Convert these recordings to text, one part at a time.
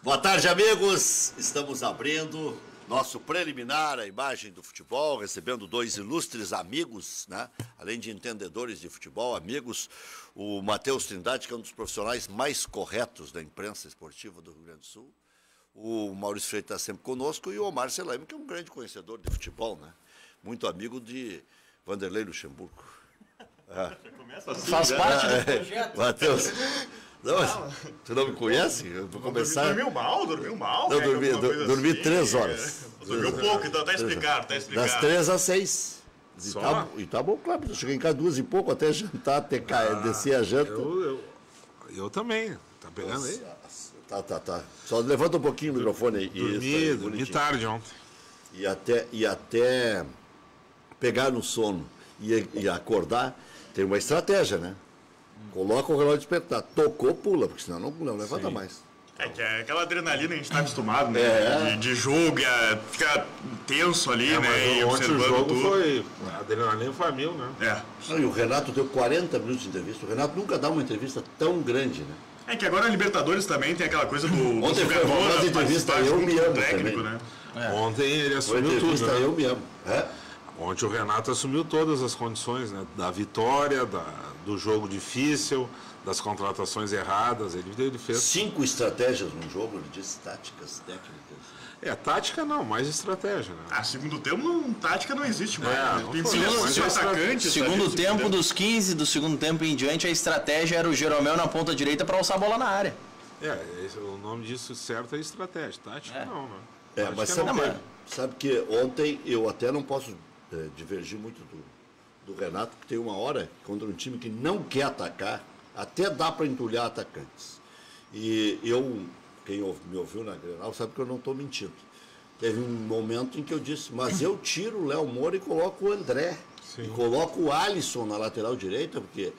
Boa tarde, amigos. Estamos abrindo nosso preliminar à imagem do futebol, recebendo dois ilustres amigos, né? Além de entendedores de futebol, amigos, o Matheus Trindade, que é um dos profissionais mais corretos da imprensa esportiva do Rio Grande do Sul, o Maurício Freitas está sempre conosco, e o Omar Selaim, que é um grande conhecedor de futebol, né? Muito amigo de Vanderlei Luxemburgo. Assim, faz parte do projeto. Matheus, tu não me conhece? Eu vou começar... Dormiu mal? Não, dormi assim. 3 horas. Dormiu pouco, então tá explicado, Das 3 às 6. E tá bom, claro. Eu cheguei em casa 2 e pouco, até jantar, até descer a janta. Eu também. Tá pegando aí? Tá. Só levanta um pouquinho o microfone aí. Dormi tarde ontem. E até pegar no sono e acordar, tem uma estratégia, né? Coloca o relógio despertar. Tocou, pula, porque senão não levanta mais. É que é aquela adrenalina a gente tá acostumado, né? De jogo, ficar tenso ali, né? E ontem o jogo tudo. foi... A adrenalina foi a 1000, né? E o Renato deu 40 minutos de entrevista. O Renato nunca dá uma entrevista tão grande, né? É que agora a Libertadores também tem aquela coisa do... Ontem foi uma entrevista Eu Me Amo técnico, né? Ontem ele assumiu tudo, né? Eu Me Amo. Ontem o Renato assumiu todas as condições, né? Da vitória, do jogo difícil, das contratações erradas. Ele fez 5 estratégias no jogo, ele disse táticas, técnicas. Tática não, mais estratégia, né? Segundo tempo, tática não existe mais. Tem segundo tempo, dos 15 do segundo tempo em diante, a estratégia era o Jeromel na ponta direita para alçar a bola na área. O nome disso certo é estratégia. Tática não, né? Mas sabe que ontem eu até não posso divergir muito do Renato, que tem uma hora contra um time que não quer atacar, até dá para entulhar atacantes. E quem me ouviu na Grenal sabe que eu não estou mentindo. Teve um momento em que eu disse, mas eu tiro o Léo Moura e coloco o André. Sim. E coloco o Alisson na lateral direita, porque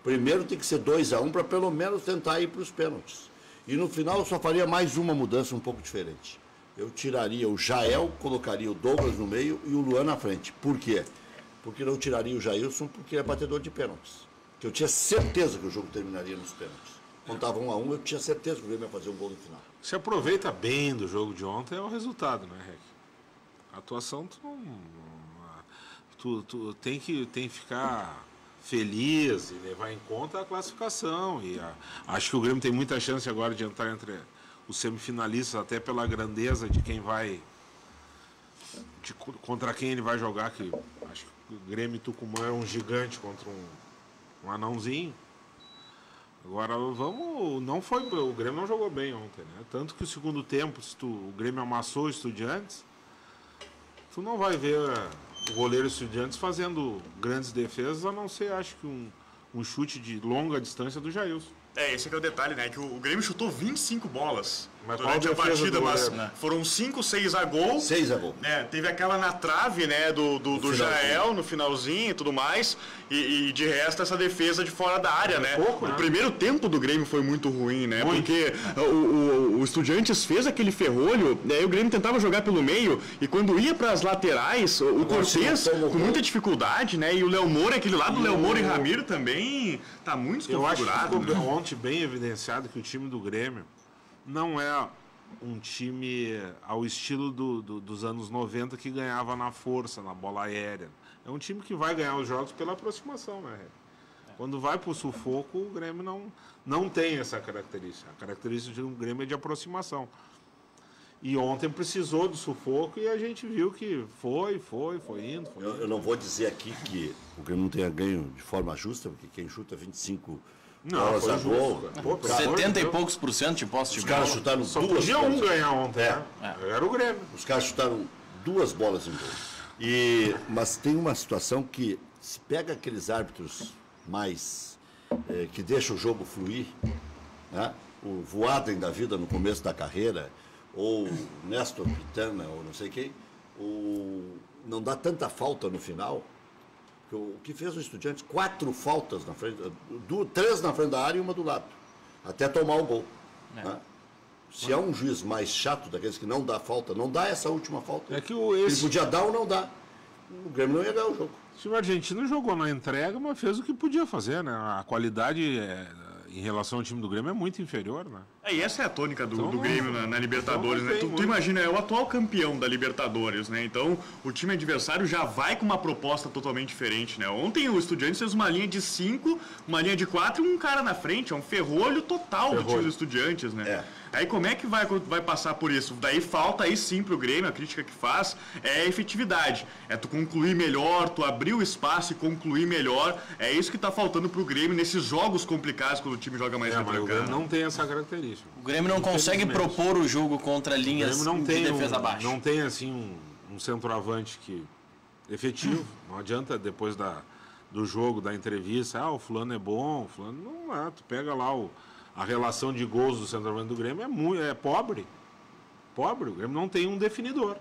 primeiro tem que ser 2-1 para pelo menos tentar ir para os pênaltis. E no final eu só faria mais uma mudança um pouco diferente. Eu tiraria o Jael, colocaria o Douglas no meio e o Luan na frente. Por quê? Porque não tiraria o Jailson, porque é batedor de pênaltis. Que eu tinha certeza que o jogo terminaria nos pênaltis. Quando estava 1-1, eu tinha certeza que o Grêmio ia fazer um gol no final. Se aproveita bem do jogo de ontem é o resultado, né, Rec? A atuação tu tem que ficar feliz e levar em conta a classificação. Acho que o Grêmio tem muita chance agora de entrar entre os semifinalistas, até pela grandeza de quem vai... contra quem ele vai jogar, que acho que o Grêmio e Tucumã é um gigante contra um anãozinho. Agora o Grêmio não jogou bem ontem, né? Tanto que o segundo tempo, o Grêmio amassou o Estudiantes, tu não vai ver o goleiro Estudiantes fazendo grandes defesas, a não ser, acho que um chute de longa distância do Jailson. Esse aqui é o detalhe, né? Que o Grêmio chutou 25 bolas durante a partida, mas foram 5, 6 a gol. 6 a gol. Teve aquela na trave, né, do Jael no finalzinho e tudo mais. E de resto, essa defesa de fora da área, né? O primeiro tempo do Grêmio foi muito ruim, né? Porque o Estudiantes fez aquele ferrolho, aí o Grêmio tentava jogar pelo meio, e quando ia para as laterais, o Cortez, com muita dificuldade, né? E o Léo Moura, aquele lado do Léo Moura e Ramiro também tá muito desconfigurado. Eu acho que ficou ontem bem evidenciado que o time do Grêmio não é um time ao estilo dos anos 90 que ganhava na força, na bola aérea. É um time que vai ganhar os jogos pela aproximação, né? Quando vai para o sufoco, o Grêmio não tem essa característica. A característica do Grêmio é de aproximação. E ontem precisou do sufoco e a gente viu que foi indo. Eu não vou dizer aqui que o Grêmio não tenha ganho de forma justa, porque quem chuta 25 bolas a gol... 70 e poucos % de posse de bola. Os caras chutaram só duas podia bolas. Ganhar ontem, né? Era o Grêmio. Os caras chutaram 2 bolas em gol. Mas tem uma situação que, se pega aqueles árbitros mais... que deixam o jogo fluir, né? O Voaden da vida no começo da carreira, ou o Néstor Pitana, ou não sei quem, não dá tanta falta no final. O que fez o Estudiantes? 4 faltas na frente, 3 na frente da área e uma do lado, até tomar o gol. Né? Se é um juiz mais chato, daqueles que não dá falta, não dá essa última falta. É que ele podia dar ou não dar. O Grêmio não ia ganhar o jogo. O time argentino jogou na entrega, mas fez o que podia fazer, né? A qualidade em relação ao time do Grêmio, é muito inferior, né? E essa é a tônica do Então, Grêmio na Libertadores, né? Tu imagina, é o atual campeão da Libertadores, né? Então, o time adversário já vai com uma proposta totalmente diferente, né? Ontem o Estudiantes fez uma linha de 5, uma linha de 4 e um cara na frente. É um ferrolho total do time do Estudiantes, né? Aí como é que vai passar por isso? Daí falta aí sim pro Grêmio, a crítica que faz é a efetividade. É tu concluir melhor, tu abrir o espaço e concluir melhor. É isso que tá faltando pro Grêmio nesses jogos complicados quando o time joga mais mas o Grêmio não tem essa característica. O Grêmio não consegue propor o jogo contra linhas de defesa baixa. Não tem assim um centroavante que efetivo. Não adianta depois do jogo, da entrevista, o fulano é bom, o fulano não é. Tu pega lá a relação de gols do centroavante do Grêmio é pobre. Pobre. O Grêmio não tem um definidor.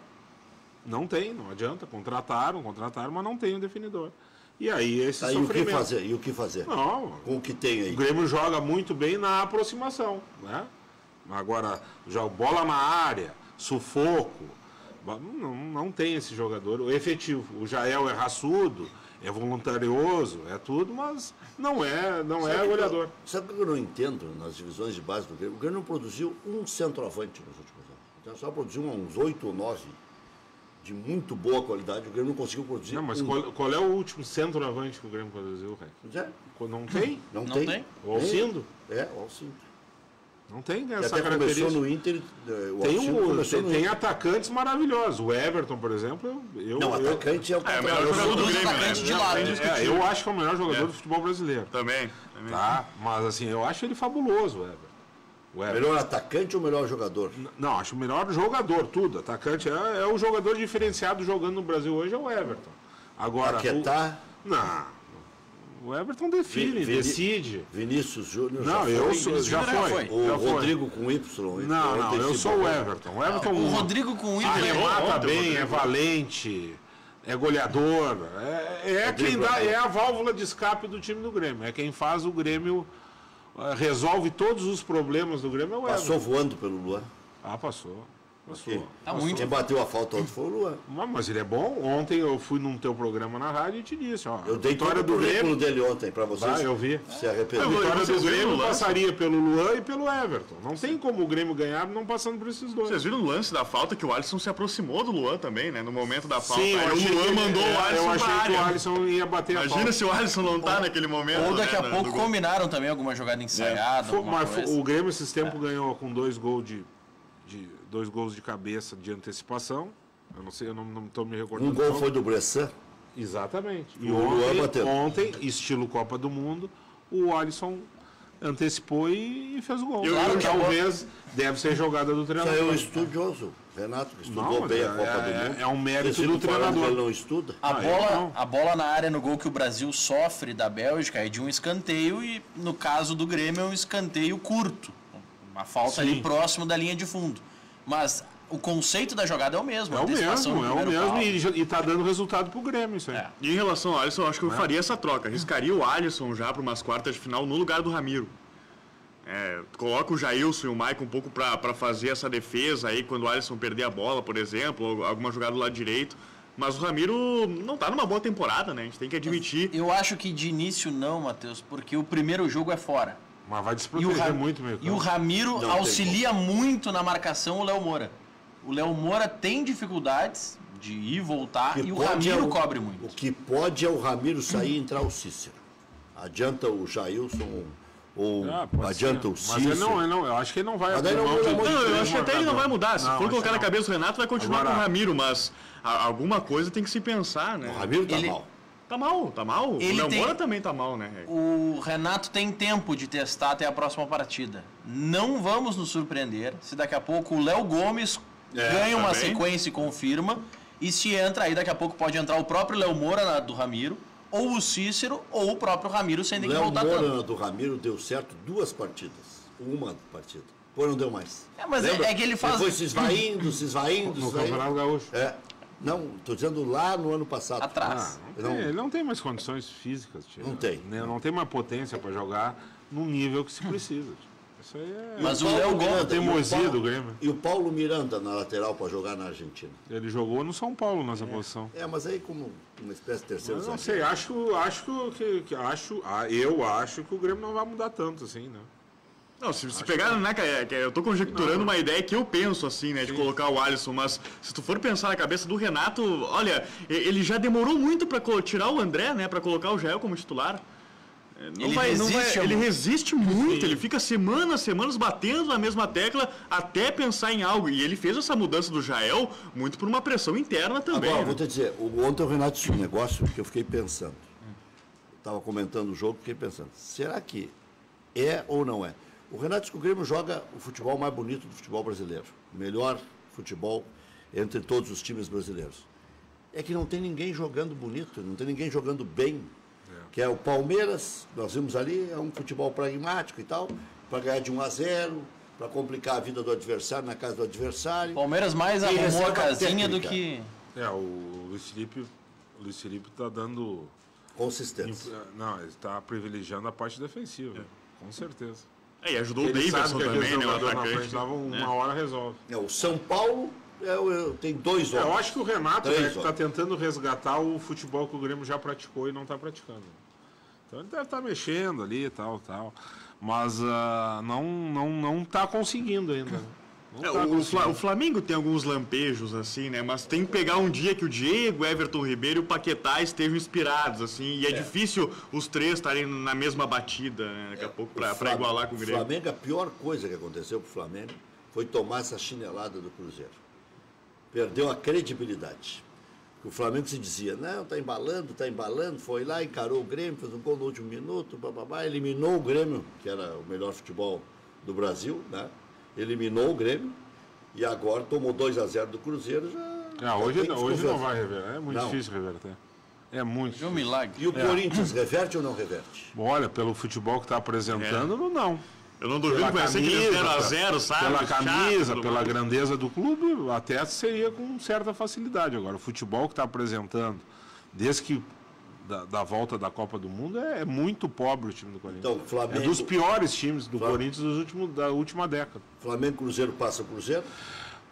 Não tem, não adianta. Contrataram, mas não tem um definidor. E aí esse sofrimento. E o que fazer? Não, com o que tem aí. O Grêmio joga muito bem na aproximação, né? Agora, joga bola na área, sufoco. Não tem esse jogador. O efetivo. O Jael é raçudo, é voluntarioso, é tudo, mas não é goleador. Sabe o que eu não entendo nas divisões de base do Grêmio? O Grêmio não produziu um centroavante nos últimos anos. Então só produziu uns 8 ou 9 de muito boa qualidade. O Grêmio não conseguiu produzir. Não, mas qual é o último centroavante que o Grêmio produziu, Rec? Não tem? Não tem. O Alcindo? O Alcindo. Não tem essa até característica. Começou no Inter, tem atacantes maravilhosos. O Everton, por exemplo, atacante é o melhor jogador do Grêmio, atacante de lado. Eu acho que é o melhor jogador do futebol brasileiro. Também. Tá? Mas assim, eu acho ele fabuloso, o Everton. Melhor atacante ou melhor jogador? Não, acho o melhor jogador, tudo. Atacante é o jogador diferenciado jogando no Brasil hoje, é o Everton. Agora. Paquetá? Não. O Everton define, decide. Vinícius Júnior? Não, já foi. O Rodrigo com Y? Não, eu sou o Everton. O Rodrigo com Y. Arremata bem, é valente, é goleador. É a válvula de escape do time do Grêmio. É quem faz o Grêmio, resolve todos os problemas do Grêmio. É o Everton. Passou voando pelo Luan? Passou. Tá muito. Quem bateu a falta ontem foi o Luan. Mas ele é bom. Ontem eu fui num teu programa na rádio e te disse, eu dei vitória do Grêmio dele ontem para vocês. Eu vi. Se arrependeu. A vitória do Grêmio passaria pelo Luan e pelo Everton. Não tem como o Grêmio ganhar não passando por esses dois. Vocês viram o lance da falta que o Alisson se aproximou do Luan também, né? No momento da falta. Sim, o Luan mandou o Alisson. Eu achei que o Alisson ia bater a falta. Imagina se o Alisson não tá naquele momento. Ou daqui a pouco combinaram também alguma jogada ensaiada. Mas o Grêmio esses tempos ganhou com 2 gols dois gols de cabeça de antecipação. Eu não sei, eu não estou me recordando. Um gol foi do Bressan? Exatamente. E o ontem, estilo Copa do Mundo, o Alisson antecipou e fez o gol. Claro que talvez deve ser jogada do treinador. Isso é o estudioso, Renato, que estudou bem a Copa do Mundo. É um mérito do treinador. Ele não estuda. A bola na área no gol que o Brasil sofre da Bélgica é de um escanteio e, no caso do Grêmio, é um escanteio curto. Uma falta ali próximo da linha de fundo. Mas o conceito da jogada é o mesmo. É o mesmo e está dando resultado para o Grêmio isso aí. E em relação ao Alisson, eu acho que eu faria essa troca. Arriscaria o Alisson já para umas quartas de final no lugar do Ramiro. Coloca o Jailson e o Maicon um pouco para fazer essa defesa aí quando o Alisson perder a bola, por exemplo, ou alguma jogada do lado direito. Mas o Ramiro não está numa boa temporada, né? A gente tem que admitir. Eu acho que de início não, Matheus, porque o primeiro jogo é fora. Mas vai desproteger muito mesmo. E o Ramiro auxilia muito na marcação o Léo Moura. O Léo Moura tem dificuldades de ir e voltar e o Ramiro cobre muito. O que pode é o Ramiro sair e entrar o Cícero. Adianta o Jailson ou adianta o Cícero. Mas eu acho que ele não vai... eu acho que até ele não vai mudar. Se for colocar na cabeça do Renato, vai continuar com o Ramiro, mas alguma coisa tem que se pensar, né? O Ramiro tá mal. Tá mal. O Léo Moura também tá mal, né? O Renato tem tempo de testar até a próxima partida. Não vamos nos surpreender se daqui a pouco o Léo Gomes ganha uma sequência e confirma. E se entra aí, daqui a pouco pode entrar o próprio Léo Moura do Ramiro, ou o Cícero, ou o próprio Ramiro sem nem voltar tanto. O Léo Moura do Ramiro deu certo 2 partidas. Uma partida. Pô, não deu mais. Mas é que ele faz... Depois se esvaindo. No Campeonato Gaúcho. Não, estou dizendo lá no ano passado. Atrás. Ele não tem mais condições físicas, tio. Não tem. Não tem mais potência para jogar no nível que se precisa. Isso aí é... Mas o Léo Gomes... teimosia do Grêmio. E o Paulo Miranda na lateral para jogar na Argentina. Ele jogou no São Paulo nessa posição. Mas aí como uma espécie de terceiro Eu não zagueiro. sei, eu acho que o Grêmio não vai mudar tanto assim, né? Não, se pegar, né, eu tô conjecturando uma ideia que eu penso, assim, né, de colocar o Alisson, mas se tu for pensar na cabeça do Renato, olha, ele já demorou muito pra tirar o André, né, pra colocar o Jael como titular. Ele resiste muito, ele fica semanas batendo na mesma tecla até pensar em algo. E ele fez essa mudança do Jael muito por uma pressão interna também. Agora, vou te dizer, ontem o Renato disse um negócio que eu fiquei pensando. Estava comentando o jogo, fiquei pensando, será que é ou não é? O Renato disse que o Grêmio joga o futebol mais bonito do futebol brasileiro. O melhor futebol entre todos os times brasileiros. É que não tem ninguém jogando bonito, não tem ninguém jogando bem. Que é o Palmeiras, nós vimos ali, é um futebol pragmático e tal, para ganhar de 1-0, para complicar a vida do adversário, na casa do adversário. Palmeiras mais arrumou a casinha do que... O Luiz Felipe está dando... Consistência. Não, ele está privilegiando a parte defensiva, com certeza. E ajudou o Davidson também, né, o atacante. Dava uma hora resolve. O São Paulo tem 2 homens. Eu acho que o Renato está tentando resgatar o futebol que o Grêmio já praticou e não está praticando. Então ele deve estar mexendo ali e tal. Mas não está conseguindo ainda. O Flamengo tem alguns lampejos, assim, né? Mas tem que pegar um dia que o Diego, Everton Ribeiro e o Paquetá estejam inspirados, assim. E é difícil os três estarem na mesma batida, né? Daqui a pouco, para igualar com o Grêmio. O Flamengo, a pior coisa que aconteceu pro Flamengo foi tomar essa chinelada do Cruzeiro. Perdeu a credibilidade. O Flamengo se dizia, não, tá embalando, foi lá, encarou o Grêmio, fez um gol no último minuto, eliminou o Grêmio, que era o melhor futebol do Brasil, né? Eliminou o Grêmio e agora tomou 2-0 do Cruzeiro. Hoje não vai reverter, é muito difícil reverter. É muito. É um milagre. E o Corinthians, reverte ou não reverte? Olha, pelo futebol que está apresentando, não. Eu não duvido que vai ser aquele 0-0, sabe? Pela camisa, pela grandeza do clube, até seria com certa facilidade. Agora, o futebol que está apresentando, desde que da volta da Copa do Mundo, é muito pobre o time do Corinthians. Então, Flamengo, é dos piores times do Corinthians da última década. Flamengo, Cruzeiro passa o Cruzeiro?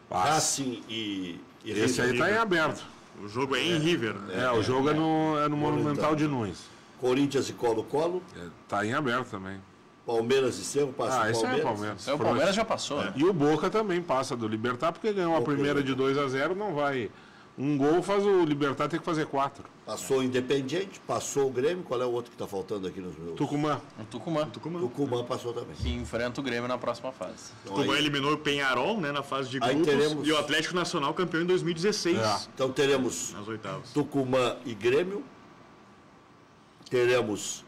Racing e esse aí está em aberto. O jogo é em River. O jogo é no Monumental de Nunes. Corinthians e Colo-Colo? Está em aberto também. Palmeiras e Cerro passa o Palmeiras. Palmeiras. O Palmeiras já passou. E o Boca também passa do Libertad, porque ganhou a primeira de 2-0, não vai. Um gol faz o Libertad ter que fazer 4. Passou o Independiente, passou o Grêmio. Qual é o outro que está faltando aqui nos meus? Tucumã. O Tucumã. Tucumã passou também. Que enfrenta o Grêmio na próxima fase. Então, Tucumã eliminou o Penharol, né, na fase de grupos, e o Atlético Nacional campeão em 2016. Então teremos nas oitavas. Tucumã e Grêmio. Teremos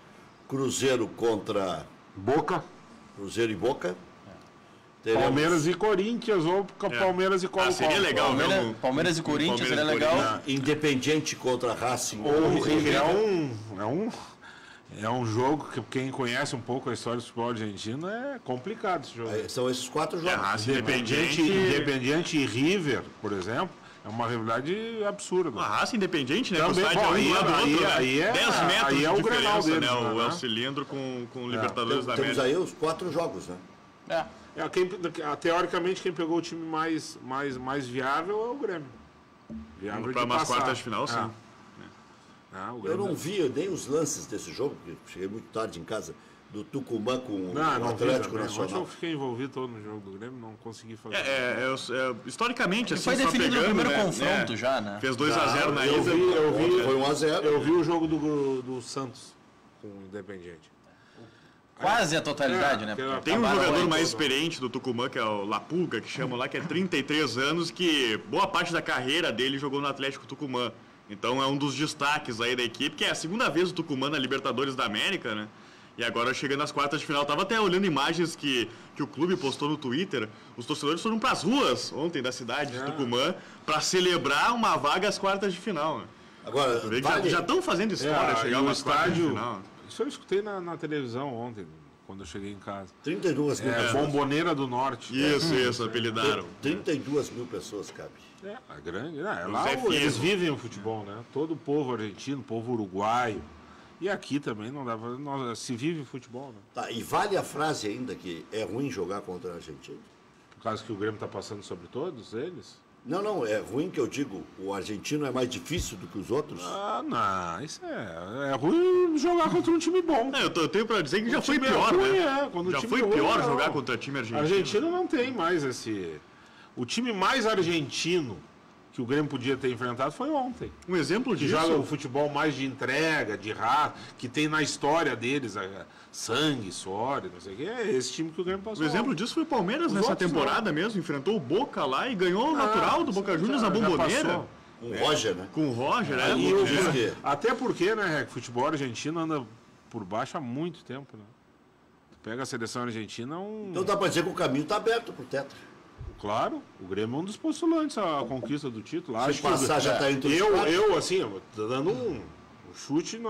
Cruzeiro contra Boca. Cruzeiro e Boca. Palmeiras e Corinthians, ou Palmeiras e Colo-Colo. Seria legal, Palmeiras e Corinthians seria legal. Independiente contra Racing. É um jogo que quem conhece um pouco a história do futebol argentino é complicado esse jogo. São esses 4 jogos. Independiente e River, por exemplo, é uma rivalidade absurda. Uma raça independente, né? Também, aí é 10 metros aí é de o Grenal diferença, deles, né? O né? El Cilindro com o Libertadores da Temos América. aí os 4 jogos, né? Teoricamente, quem pegou o time mais viável é o Grêmio. Viável para umas quartas de final, sim. Eu não vi nem os lances desse jogo, porque cheguei muito tarde em casa, do Tucumã com o Atlético Nacional. Ontem eu fiquei envolvido todo no jogo do Grêmio, não consegui fazer. Historicamente, assim, foi definido no primeiro confronto né? já, né? Fez 2-0 na ida. Foi 1-0. Eu vi o jogo do Santos com o Independiente. Quase a totalidade, né? Tem um jogador mais experiente do Tucumã, que é o Lapulga, que chamam lá, que é 33 anos, que boa parte da carreira dele jogou no Atlético Tucumã. Então é um dos destaques aí da equipe, que é a segunda vez o Tucumã na Libertadores da América, né? E agora chegando nas quartas de final, tava até olhando imagens que o clube postou no Twitter. Os torcedores foram para as ruas ontem da cidade de Tucumã para celebrar uma vaga às quartas de final. Né? Agora, já estão fazendo história chegar umas quartas de final. Isso eu escutei na televisão ontem, quando eu cheguei em casa. 32 mil pessoas. Bomboneira do Norte. Isso, apelidaram. 32 mil pessoas cabe. Lá eles vivem o futebol, né? Todo o povo argentino, povo uruguaio, E aqui também não dá pra... se vive futebol, né? Tá, e vale a frase ainda que é ruim jogar contra a Argentina? Por causa que o Grêmio está passando sobre todos eles? Não, é ruim que eu digo, o argentino é mais difícil do que os outros? Ah, não, isso é ruim jogar contra um time bom. Eu tenho pra dizer que já foi pior, né? Já foi pior jogar contra time argentino. Argentino não tem mais esse... O time mais argentino que o Grêmio podia ter enfrentado foi ontem. Um exemplo que disso... joga o futebol mais de entrega, de raça, que tem na história deles sangue, suor, não sei o quê. É esse time que o Grêmio passou. O exemplo disso foi o Palmeiras nessa temporada mesmo. Enfrentou o Boca lá e ganhou o natural do Boca Juniors na Bomboneira. Com o Roger, né? Com o Roger, né? Até porque, né, o futebol argentino anda por baixo há muito tempo, né? Tu pega a seleção argentina... Então dá pra dizer que o caminho tá aberto pro Tetra. Claro, o Grêmio é um dos postulantes à conquista do título. Se passar, já está entre os quatro. Eu, assim, dando um chute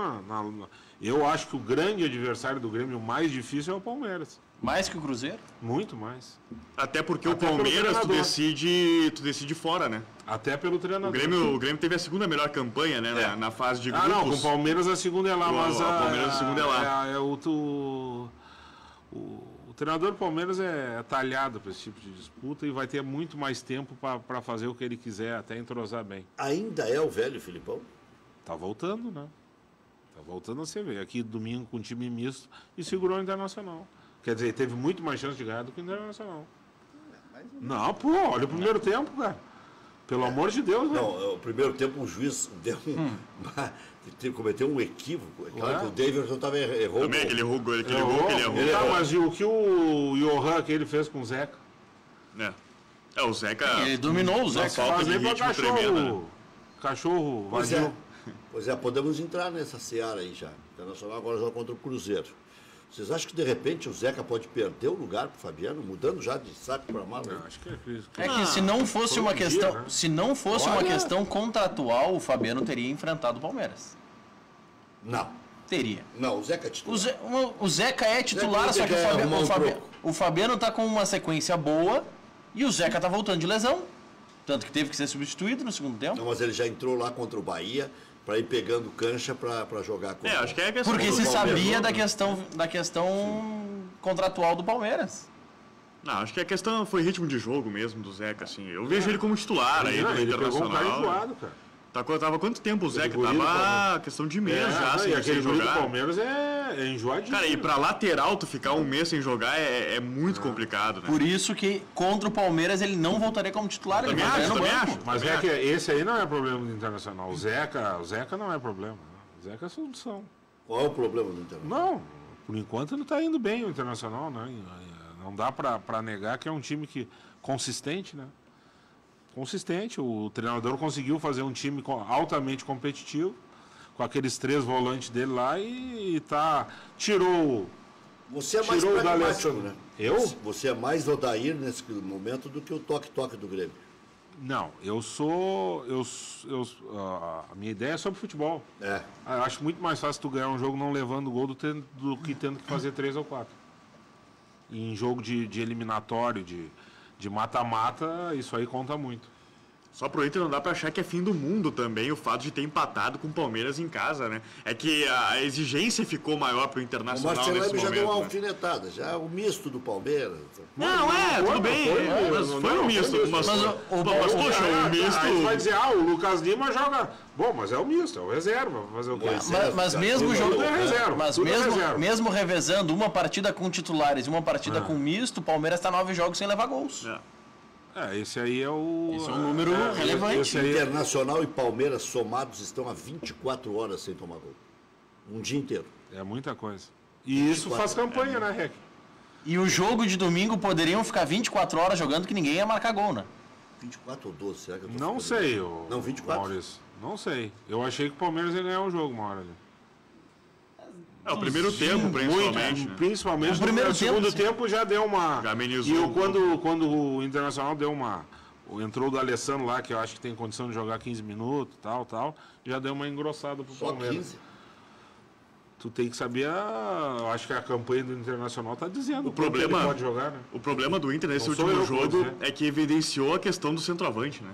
eu acho que o grande adversário do Grêmio, o mais difícil, é o Palmeiras. Mais que o Cruzeiro? Muito mais. Até porque o Palmeiras tu decide fora, né? Até pelo treinador. O Grêmio teve a segunda melhor campanha, né? Na fase de grupos. Não, com o Palmeiras a segunda é lá, mas o Palmeiras a segunda é lá. O treinador do Palmeiras é talhado para esse tipo de disputa e vai ter muito mais tempo para fazer o que ele quiser, até entrosar bem. Ainda é o velho Filipão? Tá voltando, né? Tá voltando a ser ver. Aqui domingo com time misto e segurou o Internacional. Quer dizer, teve muito mais chance de ganhar do que o Internacional. Não, pô, olha o primeiro tempo, cara. Pelo amor de Deus, né? Não, o primeiro tempo o juiz deu cometeu um equívoco. É claro que o Davidson errou. Também aquele errou. Tá, mas e o que o Johan que ele fez com o Zeca? O Zeca... Ele dominou o Zeca. Falta de ritmo tremenda. Cachorro vazio. Pois é, podemos entrar nessa seara aí já. O Internacional agora joga contra o Cruzeiro. Vocês acham que de repente o Zeca pode perder o lugar para o Fabiano, mudando já de saco para mala? Não, acho que é isso. É que se não fosse uma questão, né? se não fosse uma questão contratual, o Fabiano teria enfrentado o Palmeiras. Não. Teria. Não, o Zeca é titular. O Zeca é titular, só que o Fabiano está com uma sequência boa e o Zeca está voltando de lesão. Tanto que teve que ser substituído no segundo tempo. Não, mas ele já entrou lá contra o Bahia para ir pegando cancha para jogar contra acho que é a questão. Porque se sabia da questão contratual do Palmeiras. Não, acho que a questão foi ritmo de jogo mesmo do Zeca, assim. Eu vejo ele como titular aí do Internacional. Pegou um cara enjoado, cara. Tava quanto tempo o Zeca? Tava questão de mês já, sem jogar. Do Palmeiras é enjoadinho. Cara, e pra lateral tu ficar um mês sem jogar é muito complicado, né? Por isso que contra o Palmeiras ele não voltaria como titular. Também acho. Mas é que esse aí não é problema do Internacional. O Zeca não é problema. O Zeca é solução. Qual é o problema do Internacional? Não, por enquanto não está indo bem o Internacional, né? Não dá para negar que é um time consistente, né? Consistente. O treinador conseguiu fazer um time altamente competitivo, com aqueles 3 volantes dele lá e tirou. Você é mais pragmático, né? Eu? Você é mais Odair nesse momento do que o toque-toque do Grêmio. Não, a minha ideia é sobre futebol. Eu acho muito mais fácil tu ganhar um jogo não levando gol do que tendo que fazer 3 ou 4. E em jogo de eliminatório, de mata-mata, isso aí conta muito. Só pro Inter não dá pra achar que é fim do mundo também o fato de ter empatado com o Palmeiras em casa, né? É que a exigência ficou maior pro Internacional nesse momento. O Marcelo já deu uma alfinetada, já o misto do Palmeiras. Tudo bem, foi um misto. Mas poxa, o misto... Aí vai dizer, o Lucas Lima joga... Bom, mas é o misto, é o reserva, fazer o quê? Mas mesmo jogo... Mas reserva. mesmo revezando uma partida com titulares e uma partida com misto, o Palmeiras tá 9 jogos sem levar gols. Esse aí é o... Esse é um número relevante. Internacional e Palmeiras somados estão há 24 horas sem tomar gol. Um dia inteiro. É muita coisa. E isso faz campanha, né, Rec? E o jogo de domingo poderiam ficar 24 horas jogando que ninguém ia marcar gol, né? 24 ou 12, será que eu tô Não sei, Não, 24? Maurício. Não sei. Eu achei que o Palmeiras ia ganhar um jogo uma hora ali. O primeiro tempo, principalmente. Muito, principalmente no primeiro segundo tempo já deu uma... Já amenizou. E quando o Internacional deu uma... Entrou o do Alessandro lá, que eu acho que tem condição de jogar 15 minutos, tal, já deu uma engrossada pro Palmeiras. 15? Tu tem que saber, eu acho que a campanha do Internacional está dizendo o problema, ele pode jogar, né? O problema do Inter nesse último jogo é que evidenciou a questão do centroavante, né?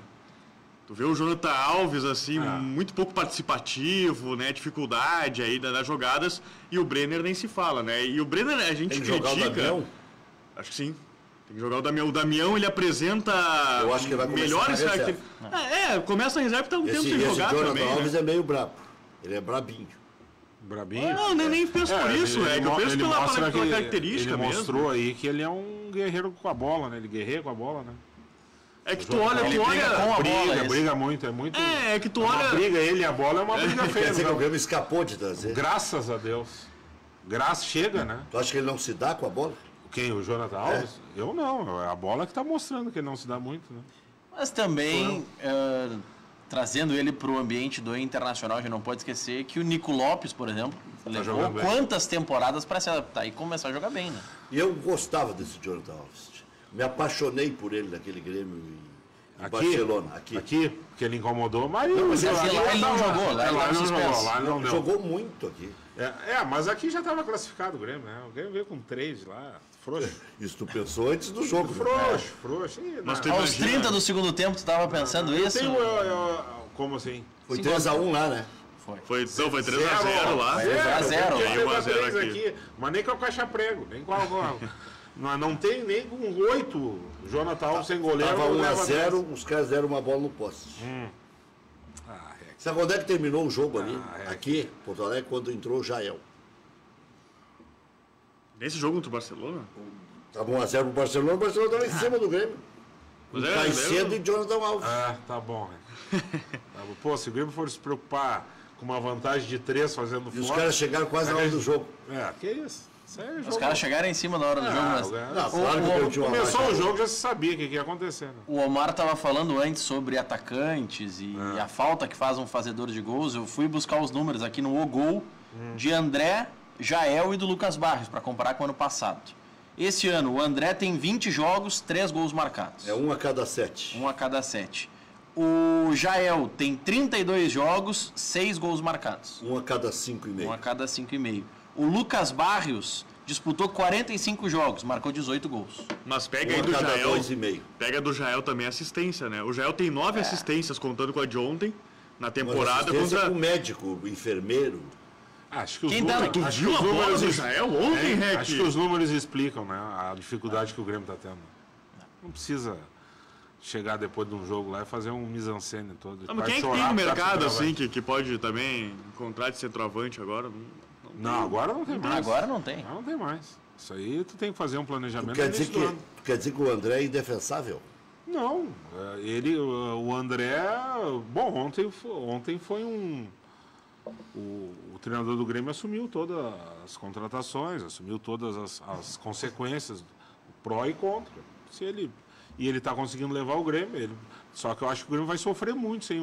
Tu vê o Jonathan Alves, assim, muito pouco participativo, né? Dificuldade aí das jogadas. E o Brenner nem se fala, né? E o Brenner a gente critica... Jogar o Damião? Acho que sim. Tem que jogar o Damião. O Damião, ele apresenta melhores características. Começa na reserva e tá um tempo sem jogar também. O Jonathan Alves é meio brabo. Ele é brabinho. Brabinho? Não, nem penso por isso, que eu penso pela característica mesmo. Ele mostrou aí que ele é um guerreiro com a bola, né? Ele guerreia com a bola, né? É que tu olha... Briga muito, é muito... É que tu olha... briga, ele e a bola é uma briga feia. Quer dizer que o Grêmio escapou de trazer. Graças a Deus. Chega, né? Tu acha que ele não se dá com a bola? Quem? O Jonathan Alves? Eu não. É a bola que tá mostrando que ele não se dá muito, né? Mas também, trazendo ele para o ambiente do Internacional, a gente não pode esquecer que o Nico Lopes, por exemplo, levou quantas temporadas para se adaptar e começar a jogar bem, né? E eu gostava desse Jonathan Alves. Me apaixonei por ele naquele Grêmio em Barcelona. Aqui, porque ele incomodou, mas ele não jogou. Lá ele não jogou muito aqui. Mas aqui já estava classificado o Grêmio, né? O Grêmio veio com 3 lá, frouxo. Isso tu pensou antes do jogo. Frouxo. Aos 30 do segundo tempo tu estava pensando isso? Como assim? Foi 3x1 lá, né? Foi 3x0 lá. 0x0 lá. Aqui. Mas nem com a caixa prego, nem com a... Não tem nem com 8 Jonathan Alves sem goleiro. Tava 1x0, os caras deram uma bola no poste. Sabe quando é que terminou o jogo ali? Aqui, Porto Alegre, quando entrou o Jael. Nesse jogo contra o Barcelona? Tava 1x0 pro Barcelona, o Barcelona estava em cima do Grêmio. Caicedo e Jonathan Alves. Tá bom. Pô, se o Grêmio for se preocupar com uma vantagem de 3 fazendo fora... E os caras chegaram quase na hora do jogo. Que isso? Os caras chegaram em cima na hora do jogo, mas... Começou o jogo, já se sabia o que ia acontecer. Né? O Omar estava falando antes sobre atacantes e a falta que faz um fazedor de gols. Eu fui buscar os números aqui no Gol de André, Jael e do Lucas Barrios, para comparar com o ano passado. Esse ano, o André tem 20 jogos, 3 gols marcados. É 1 a cada 7. 1 a cada 7. O Jael tem 32 jogos, 6 gols marcados. 1 a cada 5,5. 1 a cada 5,5. O Lucas Barrios disputou 45 jogos, marcou 18 gols. Mas pega aí do Jael. Pega do Jael também assistência, né? O Jael tem 9 assistências, contando com a de ontem, na temporada. Contra o médico, o enfermeiro. Acho que tu viu a bola do Jael ontem, Rec? Acho que os números explicam, né? A dificuldade que o Grêmio está tendo. Não precisa chegar depois de um jogo lá e fazer um mise-en-scène todo. Mas quem é que tem no mercado, assim, que pode também encontrar de centroavante agora? Não, agora não tem mais. Agora não tem. Não tem mais. Isso aí tu tem que fazer um planejamento. Tu quer dizer que o André é indefensável? Não. O André... Bom, ontem foi um... O treinador do Grêmio assumiu todas as contratações, assumiu todas as consequências, pró e contra. E ele está conseguindo levar o Grêmio. Só que eu acho que o Grêmio vai sofrer muito sem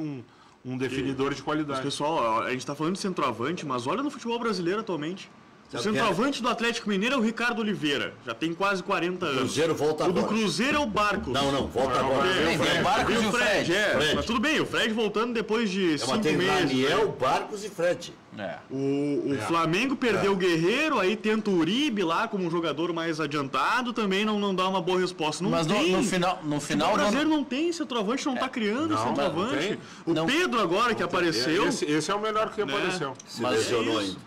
um definidor de qualidade. Mas, pessoal, a gente está falando de centroavante, mas olha no futebol brasileiro atualmente. O centroavante do Atlético Mineiro é o Ricardo Oliveira, já tem quase 40 anos. O Cruzeiro volta agora. O do Cruzeiro é o Barcos. Não, volta agora. O Barcos e o Fred. Mas tudo bem, o Fred voltando depois de 5 meses. Daniel, Barcos e Fred. O Flamengo perdeu o Guerreiro, aí tenta o Uribe lá como um jogador mais adiantado, também não dá uma boa resposta. Mas no final o brasileiro não tem centroavante, não está criando centroavante. O Pedro agora que apareceu. Esse é o melhor que apareceu. Mas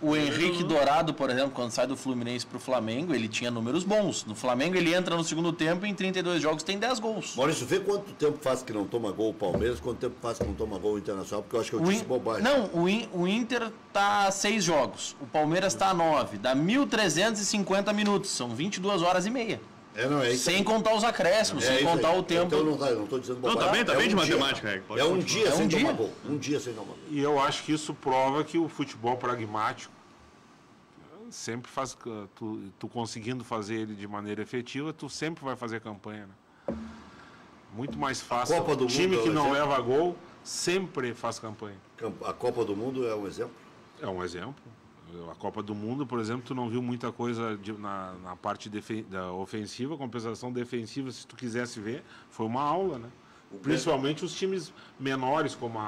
o Henrique Dourado, por exemplo, quando sai do Fluminense para o Flamengo, ele tinha números bons. No Flamengo ele entra no segundo tempo e em 32 jogos tem 10 gols. Maurício, vê quanto tempo faz que não toma gol o Palmeiras, quanto tempo faz que não toma gol o Internacional, porque eu acho que eu disse bobagem. Não, o Inter está a 6 jogos, o Palmeiras está a 9, dá 1.350 minutos, são 22 horas e meia. Sem contar os acréscimos, sem contar o tempo. Então não estou dizendo bobagem. Tá bem de matemática, é um dia sem tomar gol. Um dia sem tomar gol. E eu acho que isso prova que o futebol pragmático sempre faz, tu conseguindo fazer ele de maneira efetiva, tu sempre vai fazer campanha, né? Muito mais fácil. Copa do time Mundo que não leva gol sempre faz campanha. A Copa do Mundo é um exemplo? É um exemplo. A Copa do Mundo, por exemplo, tu não viu muita coisa na parte da ofensiva, compensação defensiva, se tu quisesse ver, foi uma aula, né? Principalmente os times menores, como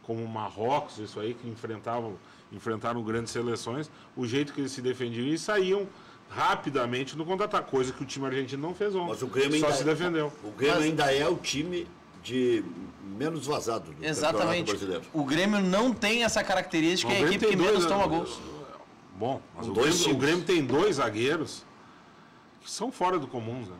o Marrocos, isso aí, que enfrentaram grandes seleções, o jeito que eles se defendiam e saíam rapidamente no contra-ataque, coisa que o time argentino não fez ontem. Mas o Grêmio se defendeu. O Grêmio ainda é o time de menos vazado do Exatamente. Campeonato Brasileiro. O Grêmio não tem essa característica, é a equipe que menos toma gols. Bom, mas Com o Grêmio tem 2 zagueiros que são fora do comum, né?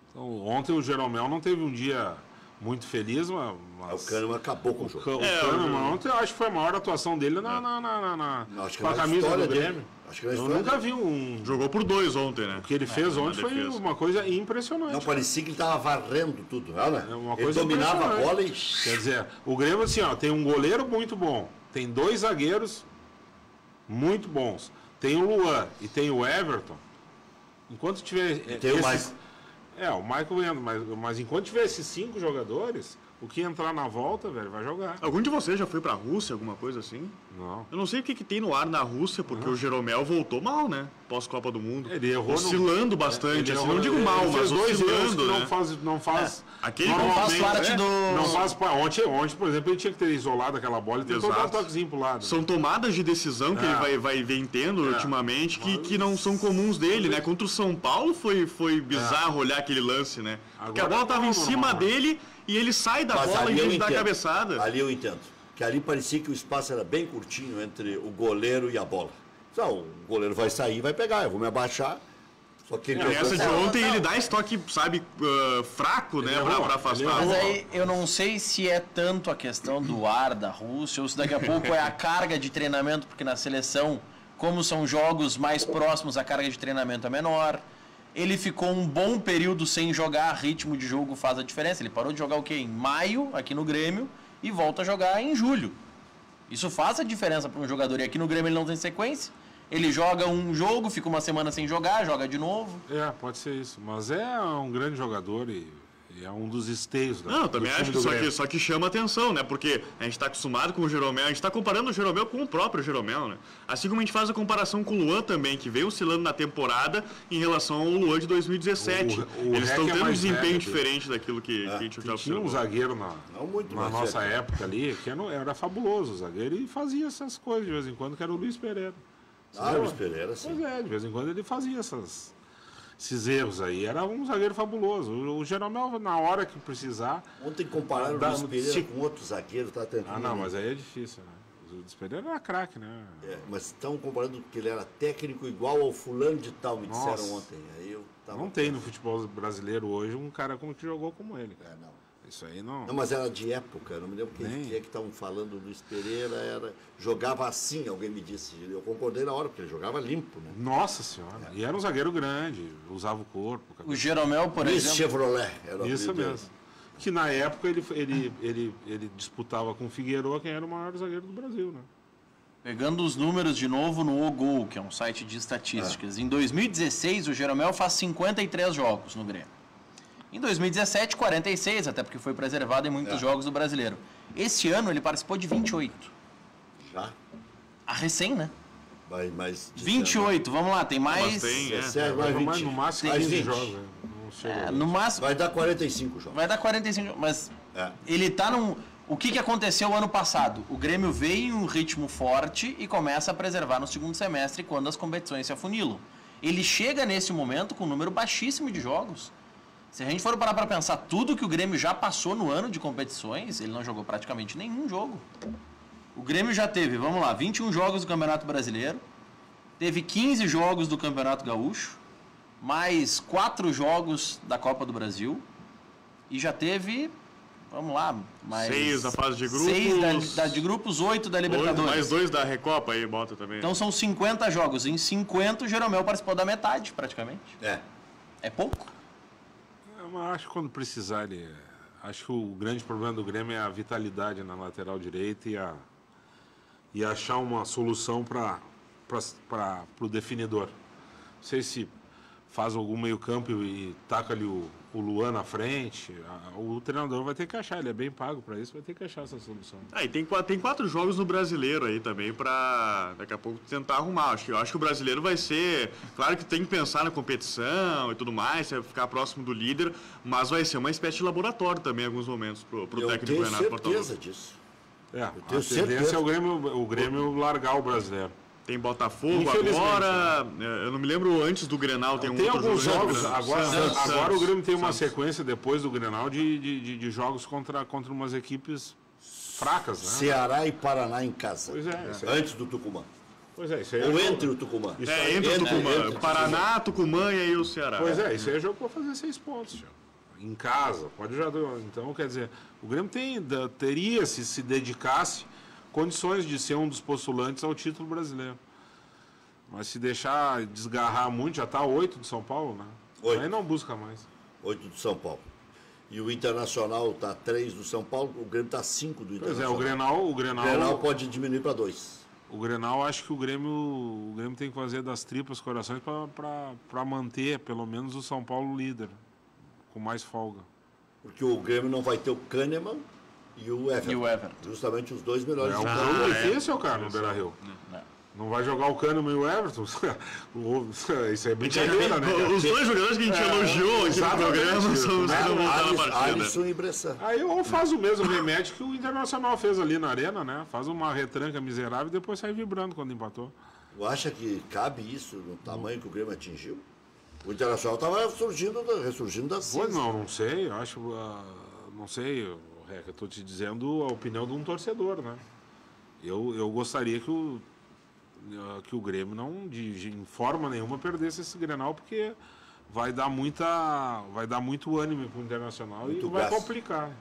Então, ontem o Jeromel não teve um dia muito feliz, mas O Kahneman acabou com o jogo. o Kahneman ontem eu acho que foi a maior atuação dele com a camisa do Grêmio. Acho que na Eu história nunca vi um... Jogou por 2 ontem, né? O que ele fez ontem foi defesa. uma coisa impressionante. Não, parecia que ele estava varrendo tudo, né? É uma Ele coisa dominava a impressionante. bola e... Quer dizer, o Grêmio assim, ó, tem um goleiro muito bom, tem 2 zagueiros muito bons, tem o Luan e tem o Everton. Enquanto tiver Tem o Michael. o Michael entra, mas enquanto tiver esses 5 jogadores, o que entrar na volta, velho, vai jogar. Algum de vocês já foi pra Rússia, alguma coisa assim? Não. Eu não sei o que tem no ar na Rússia, porque o Jeromel voltou mal, né? Pós-Copa do Mundo. Ele errou oscilando bastante, Ele assim, errou- não digo mal, ele mas fez 2 erros oscilando, que né? não faz. Aquele Não faz normalmente, parte né? do... Não faz. Ontem, por exemplo, ele tinha que ter isolado aquela bola e tentou dar um Exato. toquezinho pro lado. São tomadas de decisão que ele vem tendo ultimamente que não são comuns dele, né? Contra o São Paulo foi bizarro olhar aquele lance, né? Porque a Agora bola tava não, em cima normal. dele e ele sai da Mas bola ali em eu vez de dar a entendo. cabeçada. Ali eu entendo. Que ali parecia que o espaço era bem curtinho entre o goleiro e a bola. Então, o goleiro vai sair e vai pegar. Eu vou me abaixar. Só que ele Nessa de Não, ontem não. ele dá esse toque, sabe, fraco, né? errou, Pra afastar. ele Mas errou. aí eu não sei se é tanto a questão do ar da Rússia ou se daqui a pouco é a carga de treinamento, porque na seleção, como são jogos mais próximos, a carga de treinamento é menor. Ele ficou um bom período sem jogar, ritmo de jogo faz a diferença. Ele parou de jogar o quê? Em maio, aqui no Grêmio, e volta a jogar em julho. Isso faz a diferença para um jogador. E aqui no Grêmio ele não tem sequência. Ele joga um jogo, fica uma semana sem jogar, joga de novo. Pode ser isso. Mas é um grande jogador e é um dos esteios da Não, eu também do time acho do que Grêmio. só que chama atenção, né? Porque a gente está acostumado com o Jeromel, a gente está comparando o Jeromel com o próprio Jeromel, né? Assim como a gente faz a comparação com o Luan também, que veio oscilando na temporada em relação ao Luan de 2017. O Eles Rec estão é tendo um mais desempenho velho, diferente daquilo que a gente já Tinha um observou. zagueiro Não muito na mais nossa velho. época ali, que era fabuloso o zagueiro, e fazia essas coisas de vez em quando, que era o Luiz Pereira. Você Ah, lembra? Luiz Pereira, sim. Pois é, de vez em quando ele fazia esses erros aí. Era um zagueiro fabuloso. O Jeromel, na hora que precisar... Ontem compararam o Luiz Pereira se- com outro zagueiro, tá tentando. Ah, não, mas aí é difícil, né? O Luiz Pereira era craque, né? Mas estão comparando que ele era técnico igual ao fulano de tal, me Nossa. disseram ontem. Aí eu tava... Não tem no futebol brasileiro hoje um cara como que jogou como ele. Não. Isso aí não... Não, mas era de época, eu não me lembro quem Nem. é que estavam falando. Luiz Pereira jogava assim, alguém me disse. Eu concordei na hora, porque ele jogava limpo, né? Nossa senhora. E era um zagueiro grande, usava o corpo. O Jeromel, por Luiz exemplo... Chevrolet era o Isso apelido dele. mesmo. Que na época ele disputava com o Figueiredo quem era o maior zagueiro do Brasil, né? Pegando os números de novo no Ogol, que é um site de estatísticas. Em 2016, o Jeromel faz 53 jogos no Grêmio. Em 2017, 46, até porque foi preservado em muitos jogos do Brasileiro. Esse ano ele participou de 28. Já? A recém, né? Mas 28, vamos lá, tem mais... Mas tem, 17, mais 20. No máximo mais 15 20. jogos. Né? Não chega a no máximo, Vai dar 45 jogos. vai dar 45, mas É. ele tá num... O que aconteceu ano passado? O Grêmio veio em um ritmo forte e começa a preservar no segundo semestre quando as competições se afunilam. Ele chega nesse momento com um número baixíssimo de jogos. Se a gente for parar para pensar tudo que o Grêmio já passou no ano de competições, ele não jogou praticamente nenhum jogo. O Grêmio já teve, vamos lá, 21 jogos do Campeonato Brasileiro, teve 15 jogos do Campeonato Gaúcho, mais 4 jogos da Copa do Brasil e já teve, vamos lá, mais 6 da fase de grupos. 6 de grupos, 8 da Libertadores. Mais 2 da Recopa aí, bota também. Então são 50 jogos. Em 50 o Jeromel participou da metade, praticamente. É. É pouco. Mas acho que quando precisar ele... Acho que o grande problema do Grêmio é a vitalidade na lateral direita e achar uma solução para o definidor. Não sei se faz algum meio campo e taca ali o Luan na frente. O treinador vai ter que achar, ele é bem pago para isso, vai ter que achar essa solução. E tem 4 jogos no Brasileiro aí também pra daqui a pouco tentar arrumar. Eu acho que o Brasileiro vai ser... Claro que tem que pensar na competição e tudo mais, ficar próximo do líder, mas vai ser uma espécie de laboratório também em alguns momentos pro Eu técnico tenho Renato Portaluppi. certeza disso. A tenho tendência certeza. é o Grêmio largar o brasileiro. Tem Botafogo agora. Eu não me lembro antes do Grenal. Tem alguns jogos. Né? Agora o Grêmio tem uma sequência depois do Grenal de jogos contra umas equipes fracas, né? Ceará e Paraná em casa. Pois é. Antes do Tucumã. Pois é, isso aí Ou entre o Tucumã. Entre o Tucumã. Paraná, Tucumã e aí o Ceará. Pois é, isso aí é jogo para fazer 6 pontos, tio. Em casa. Pode já. Então, quer dizer, o Grêmio teria, se dedicasse, condições de ser um dos postulantes ao título brasileiro. Mas se deixar desgarrar muito, já está 8 do São Paulo, né? 8. Aí não busca mais. 8 do São Paulo. E o Internacional está 3 do São Paulo, o Grêmio está 5 do Internacional. Pois é, o Grenal pode diminuir para 2. O Grenal, acho que o Grêmio tem que fazer das tripas corações para manter, pelo menos, o São Paulo líder, com mais folga. Porque o Grêmio não vai ter o Kahneman e o Everton. Justamente os dois melhores jogadores. É um jogo difícil, cara, no Beira-Rio. Não vai jogar o Kahneman e o Everton? Isso é brincadeira, né? Os dois jogadores que a gente elogiou aqui no programa são os que não vão estar na partida. Alisson e Bressan. Aí ou faz o mesmo remédio que o Internacional fez ali na arena, né? Faz uma retranca miserável e depois sai vibrando quando empatou. Tu acha que cabe isso no tamanho que o Grêmio atingiu? O Internacional estava ressurgindo das cinzas. Pois não sei, eu acho... não sei, eu estou te dizendo a opinião de um torcedor, né? Eu gostaria que o Grêmio não, de forma nenhuma, perdesse esse Grenal, porque vai dar muito ânimo para o Internacional muito e vai complicar.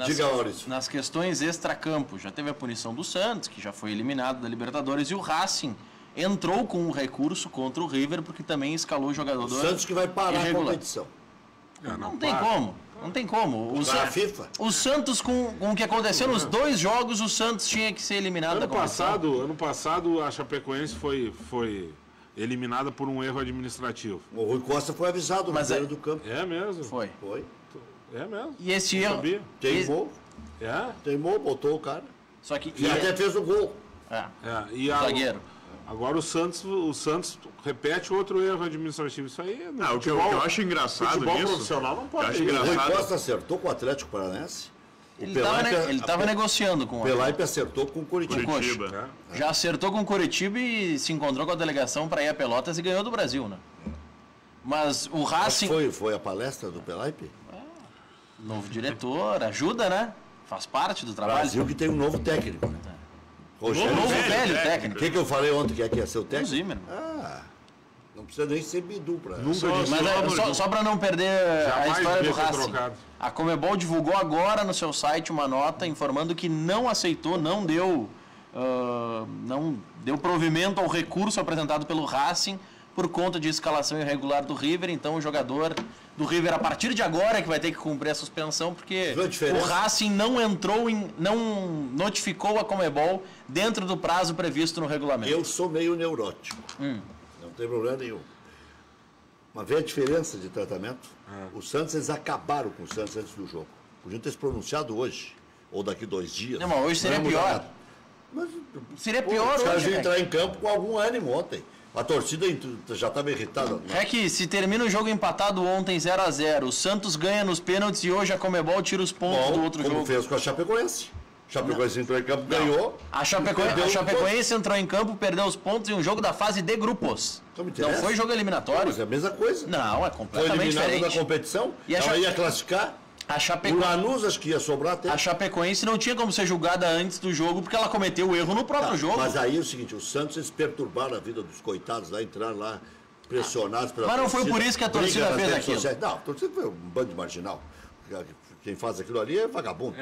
Diga, Maurício. Nas questões extracampo, já teve a punição do Santos, que já foi eliminado da Libertadores, e o Racing entrou com um recurso contra o River, porque também escalou o jogador. O Santos que vai parar a competição. Não tem como. Não tem como. FIFA. O Santos, com o que aconteceu nos 2 jogos, o Santos tinha que ser eliminado da competição. Ano passado, a Chapecoense foi eliminada por um erro administrativo. O Rui Costa foi avisado no beira do campo. É mesmo? Foi. É mesmo. E esse erro... Teimou. Teimou, botou o cara. Só que... E até fez o gol. E o zagueiro. Agora o Santos repete outro erro administrativo. Isso aí o que eu acho engraçado nisso... profissional não pode. O Rui Costa acertou com o Atlético Paranaense. Ele estava negociando com o Pelaipe acertou com o Coritiba. Já acertou com o Coritiba e se encontrou com a delegação para ir a Pelotas e ganhou do Brasil, né? Mas o Racing... Foi a palestra do Pelaipe? Novo diretor, ajuda, né? Faz parte do trabalho. Brasil que tem um novo técnico, né? Novo velho técnico. O que eu falei ontem que ia ser o técnico? O Zimmer. Não precisa nem ser Bidu para... Só para não perder a história do Racing. A Conmebol divulgou agora no seu site uma nota informando que não aceitou, não deu provimento ao recurso apresentado pelo Racing por conta de escalação irregular do River. Então o jogador do River, a partir de agora, é que vai ter que cumprir a suspensão, porque o Racing não notificou a Conmebol dentro do prazo previsto no regulamento. Eu sou meio neurótico. Não tem problema nenhum. Mas vê a diferença de tratamento? O Santos, eles acabaram com o Santos antes do jogo. Podiam ter se pronunciado hoje, ou daqui 2 dias. Não, mas hoje seria pior. Seria pior hoje. Os caras iam entrar em campo com algum ânimo ontem. A torcida já estava irritada. É que se termina o jogo empatado ontem 0-0, o Santos ganha nos pênaltis e hoje a Conmebol tira os pontos do outro jogo. Como fez com a Chapecoense. A Chapecoense entrou em campo, ganhou. A Chapecoense entrou em campo, perdeu os pontos em um jogo da fase de grupos. Não foi jogo eliminatório. Mas é a mesma coisa. Não, é completamente diferente. Foi eliminado da competição, ela ia classificar. O Lanús acho que ia sobrar até. A Chapecoense não tinha como ser julgada antes do jogo porque ela cometeu o erro no próprio jogo. Mas aí é o seguinte, os Santos eles perturbaram a vida dos coitados lá, entraram lá pressionados pela torcida. Mas não foi por isso que a torcida fez aquilo. Não, a torcida foi um bando de marginal. Quem faz aquilo ali é vagabundo.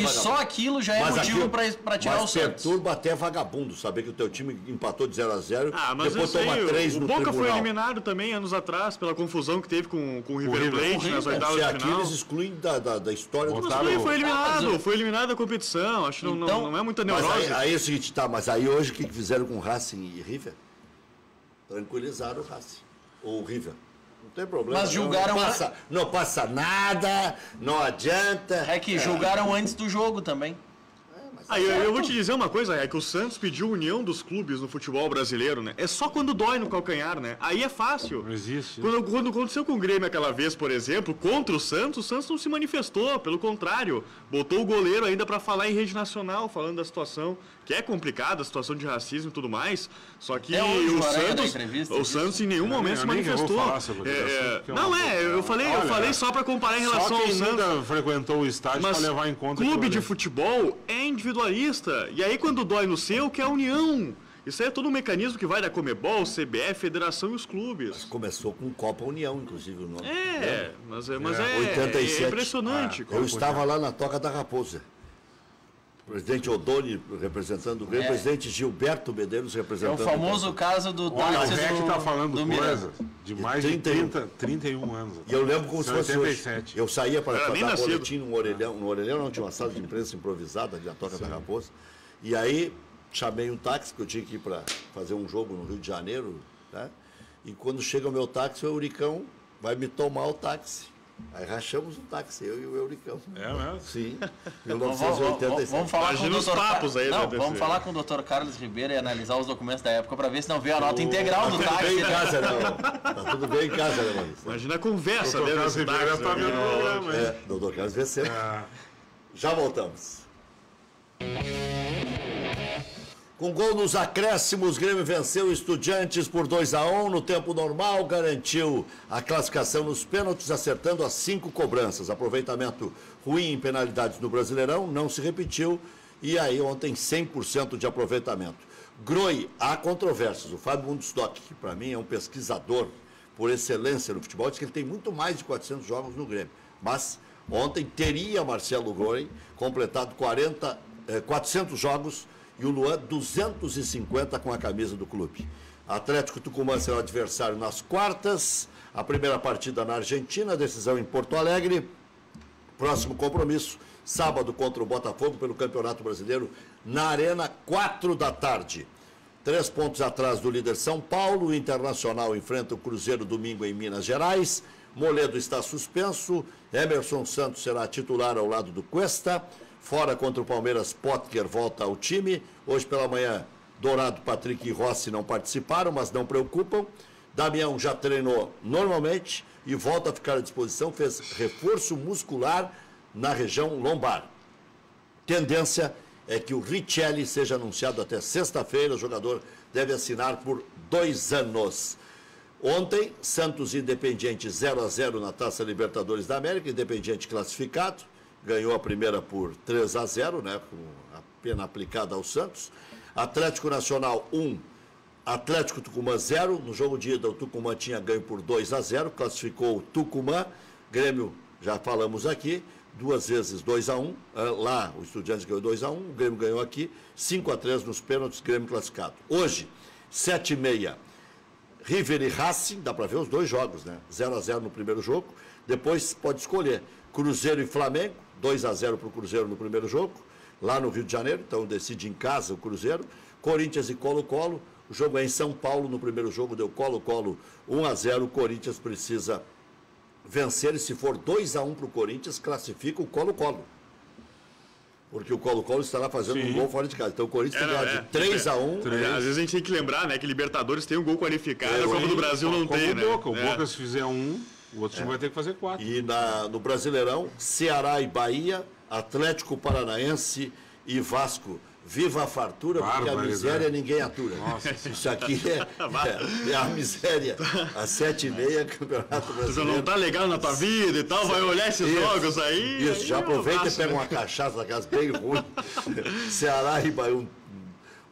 E só aquilo já é motivo para tirar o Santos. Perturba até vagabundo saber que o teu time empatou de 0-0, depois toma 3 no Boca tribunal. Foi eliminado também anos atrás pela confusão que teve com o River Plate nas oitavas de final. Aqui eles excluem da história do cara. Foi eliminado da competição. Acho que não é muita neurose. Aí é o seguinte, mas aí hoje o que fizeram com o Racing e River? Tranquilizaram o Racing. Ou o River. Não tem problema. Mas julgaram... Não passa nada, não adianta. É que julgaram antes do jogo também. Mas Aí eu vou te dizer uma coisa, é que o Santos pediu união dos clubes no futebol brasileiro, né? É só quando dói no calcanhar, né? Aí é fácil. Não existe. Quando aconteceu com o Grêmio aquela vez, por exemplo, contra o Santos não se manifestou, pelo contrário, botou o goleiro ainda para falar em rede nacional, falando da situação, que é complicada, a situação de racismo e tudo mais, só que o Santos em nenhum momento se manifestou. Eu falei só para comparar em relação ao Santos. Nunca frequentou o estádio para levar em conta. Clube de futebol é individualista. E aí quando dói no seu, que é a união. Isso aí é todo um mecanismo que vai da Comebol, CBF, Federação e os clubes. Mas começou com Copa União, inclusive, o nome. Mas 87. É impressionante. Eu estava lá na Toca da Raposa. O presidente Odoni representando o Grêmio, o presidente Gilberto Medeiros representando o famoso caso do táxi o Rec está falando coisa de mais de 31 anos. E eu lembro como se fosse 87. Eu saía para dar boletim no orelhão não tinha uma sala de imprensa improvisada ali na Toca da Raposa. E aí chamei um táxi, que eu tinha que ir para fazer um jogo no Rio de Janeiro, né? E quando chega o meu táxi, o Euricão vai me tomar o táxi. Aí rachamos o táxi, eu e o Euricão. É mesmo? Sim, 1987. Vamos falar com os papos aí, vamos falar com o Dr. Carlos Ribeiro e analisar os documentos da época para ver se não vê a nota integral do táxi. Bem em casa, tá tudo bem em casa, né, Maurício? Imagina a conversa dele. Carlos Ribeiro está vendo o programa, hein? Doutor Carlos vê sempre. Já voltamos. Com gol nos acréscimos, Grêmio venceu o Estudiantes por 2-1 no tempo normal, garantiu a classificação nos pênaltis, acertando as 5 cobranças. Aproveitamento ruim em penalidades no Brasileirão, não se repetiu, e aí ontem 100% de aproveitamento. Groi, há controvérsias. O Fábio Mundstock, que para mim é um pesquisador por excelência no futebol, diz que ele tem muito mais de 400 jogos no Grêmio. Mas ontem teria Marcelo Groi completado 400 jogos, e o Luan 250 com a camisa do clube. Atlético Tucumã será o adversário nas quartas, a primeira partida na Argentina, decisão em Porto Alegre. Próximo compromisso, sábado contra o Botafogo pelo Campeonato Brasileiro, na Arena, 4 da tarde. 3 pontos atrás do líder São Paulo, o Internacional enfrenta o Cruzeiro domingo em Minas Gerais. Moledo está suspenso, Emerson Santos será titular ao lado do Cuesta. Fora contra o Palmeiras, Potker volta ao time. Hoje pela manhã, Dourado, Patrick e Rossi não participaram, mas não preocupam. Damião já treinou normalmente e volta a ficar à disposição, fez reforço muscular na região lombar. Tendência é que o Richelli seja anunciado até sexta-feira. O jogador deve assinar por 2 anos. Ontem, Santos e Independiente 0-0 na Taça Libertadores da América. Independiente classificado. Ganhou a primeira por 3-0, né, com a pena aplicada ao Santos. Atlético Nacional 1, Atlético Tucumã 0. No jogo de ida, o Tucumã tinha ganho por 2-0, classificou o Tucumã. Grêmio, já falamos aqui, 2 vezes 2-1. Lá, o Estudiantes ganhou 2-1, o Grêmio ganhou aqui, 5-3 nos pênaltis, Grêmio classificado. Hoje, 7h30, River e Racing, dá para ver os 2 jogos, né? 0-0 no primeiro jogo. Depois pode escolher Cruzeiro e Flamengo, 2-0 para o Cruzeiro no primeiro jogo, lá no Rio de Janeiro, então decide em casa o Cruzeiro. Corinthians e Colo-Colo, o jogo é em São Paulo, no primeiro jogo deu Colo-Colo 1-0, o Corinthians precisa vencer, e se for 2-1 para o Corinthians, classifica o Colo-Colo. Porque o Colo-Colo estará fazendo um gol fora de casa. Então o Corinthians tem que ganhar de 3-1. Às vezes a gente tem que lembrar, né, que Libertadores tem um gol qualificado, a Copa do Brasil não tem, né? O Boca, se fizer 1... O outro time vai ter que fazer 4. E no Brasileirão, Ceará e Bahia, Atlético Paranaense e Vasco. Viva a fartura, porque a miséria ninguém atura. Nossa, isso aqui é a miséria. Às 7h30, Campeonato Brasileiro. Você não tá legal na tua vida e tal, vai olhar esses jogos aí. Isso, já aproveita e pega uma cachaça daquelas bem ruim. Ceará e Bahia,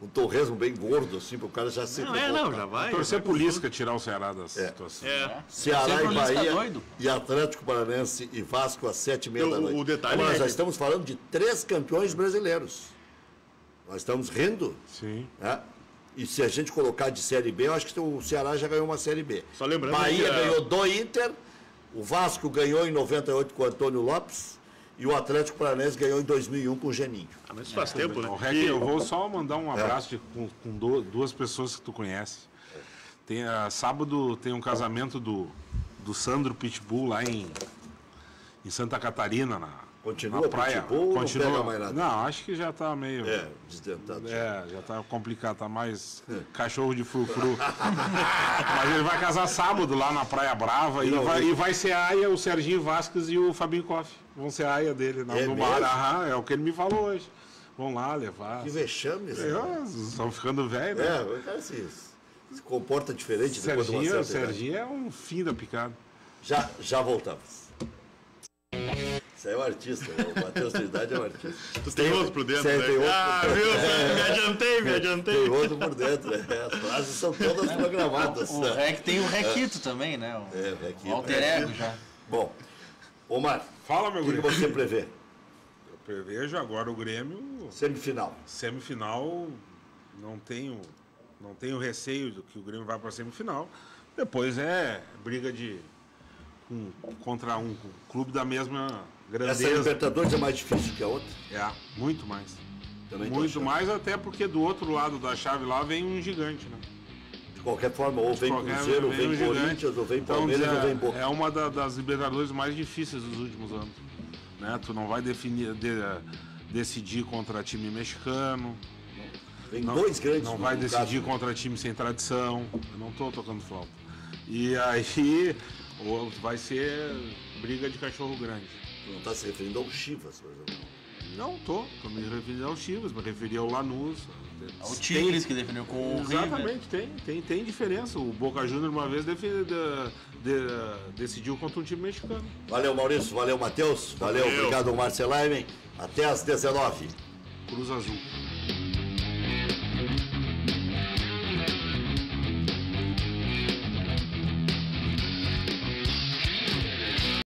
um torresmo bem gordo, assim, para o cara já se... já vai. Torcer por Lisca, tirar o Ceará da situação. Ceará e Bahia e Atlético Paranaense e Vasco às 7h30 da noite. O detalhe nós já estamos falando de 3 campeões brasileiros. Nós estamos rindo. Sim. Né? E se a gente colocar de Série B, eu acho que o Ceará já ganhou uma Série B. Só lembrando Bahia ganhou do Inter, o Vasco ganhou em 98 com o Antônio Lopes, e o Atlético Paranaense ganhou em 2001 com o Geninho. Mas faz tempo, né? Eu vou só mandar um abraço com 2 pessoas que tu conhece. Sábado tem um casamento do Sandro Pitbull lá em Santa Catarina. Continua na praia. pitbull ou Continua. não pega mais nada? Não, acho que já tá meio... Desdentado. Já tá complicado, tá mais cachorro de frufru. Mas ele vai casar sábado lá na Praia Brava e vai ser a aia, o Serginho Vasquez e o Fabinho Koff. Vão ser a aia dele no mar. É o que ele me falou hoje. Vão lá levar. Que vexame, estão ficando velhos, né? O cara se comporta diferente depois de uma certa idade. Serginho é um fim da picada. Já voltamos. Você é um artista, o Matheus Trindade é um artista. Tu tem outro por dentro, né? Viu? Me adiantei. Tem outro por dentro, As frases são todas programadas. O Rec tem o Requito também, né? O Requito. O alter ego já. Bom, Omar, fala, meu o que você prevê? Eu prevejo agora o Grêmio... Semifinal. Semifinal, não tenho receio do que o Grêmio vai para a semifinal. Depois é briga contra um clube da mesma grandeza. Essa Libertadores é mais difícil que a outra? Muito mais. Também muito mais, até porque do outro lado da chave lá vem um gigante, né? De qualquer forma, ou vem Cruzeiro, ou vem Corinthians, ou vem Palmeiras, ou vem Boca. É uma das Libertadores mais difíceis dos últimos anos. Né? Tu não vai decidir contra time mexicano. Vem dois grandes. Não vai decidir contra time sem tradição. Eu não estou tocando flauta. E aí vai ser briga de cachorro grande. Tu não está se referindo ao Chivas, por exemplo? Não estou me referindo ao Chivas, me referi ao Lanús. Ao Tigres, que definiu com o River. Exatamente, tem diferença. O Boca Juniors uma vez decidiu contra um time mexicano. Valeu, Maurício, valeu, Matheus, valeu, obrigado, Marcelainen. Até às 19h. Cruz Azul.